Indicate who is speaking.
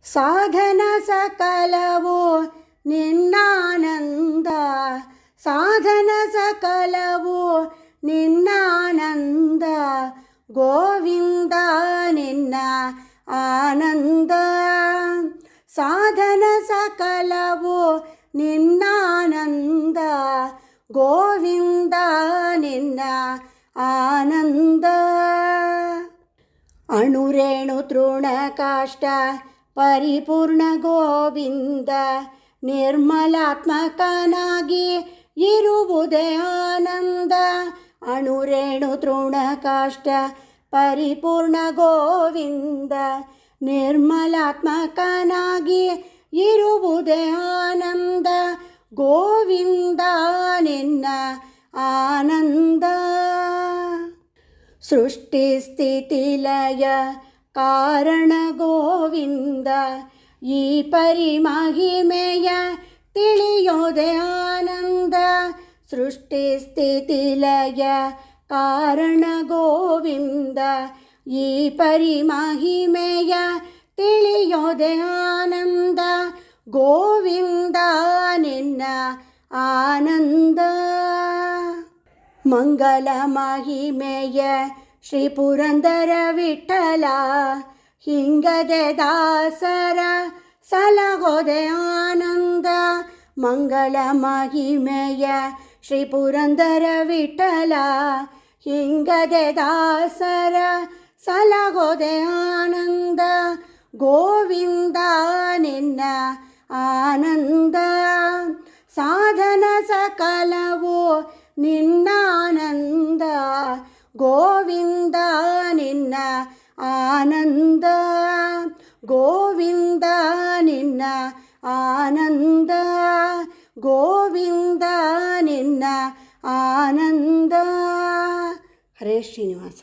Speaker 1: ಸಾಧನ ಸಕಲವು ನಿನ್ನಾನಂದ, ಸಾಧನ ಸಕಲವು ನಿನ್ನಾನಂದ, ಗೋವಿಂದ ನಿನ್ನ ಆನಂದ. ಸಾಧನ ಸಕಲವು ನಿನ್ನಾನಂದ, ಗೋವಿಂದ ನಿನ್ನ ಆನಂದ. ಅಣುರೇಣು ತೃಣ ಕಾಷ್ಟ ಪರಿಪೂರ್ಣ ಗೋವಿಂದ, ನಿರ್ಮಲಾತ್ಮಕನಾಗಿ ಇರುವುದೇ ಆನಂದ. ಅಣುರೇಣು ತೃಣ ಕಾಷ್ಟ ಪರಿಪೂರ್ಣ ಗೋವಿಂದ, ನಿರ್ಮಲಾತ್ಮಕನಾಗಿ ಇರುವುದೇ ಆನಂದ, ಗೋವಿಂದ ನಿನ್ನ ಆನಂದ. ಸೃಷ್ಟಿ ಸ್ಥಿತಿ ಲಯ ಕಾರಣ ಗೋವಿಂದ, ಈ ಪರಿಮಹಿಮೆಯ ತಿಳಿಯೋದೆ ಆನಂದ. ಸೃಷ್ಟಿ ಸ್ಥಿತಿ ಲಯ ಕಾರಣ ಗೋವಿಂದ, ಈ ಪರಿಮಹಿಮೆಯ ತಿಳಿಯೋದೆ ಆನಂದ, ಗೋವಿಂದ ನಿನ್ನ ಆನಂದ. ಮಂಗಲ ಮಹಿಮೆಯ ಶ್ರೀ ಪುರಂದರ ವಿಠಲ, ಹಿಂಗದೆ ದಾಸರ ಸಲಹೋದೆ ಆನಂದ. ಮಂಗಳ ಮಹಿಮೆಯ ಶ್ರೀ ಪುರಂದರ ವಿಠಲ, ಹಿಂಗದೆ ದಾಸರ ಸಲಹೋದೆ ಆನಂದ, ಗೋವಿಂದ ನಿನ್ನ ಆನಂದ. ಸಾಧನ ಸಕಲವು ನಿನ್ನಾನಂದ, ಗೋವಿಂದ ನಿನ್ನ ಆನಂದ, ಗೋವಿಂದ ನಿನ್ನ ಆನಂದ, ಗೋವಿಂದ ನಿನ್ನ ಆನಂದ. ಹರೇ ಶ್ರೀನಿವಾಸ.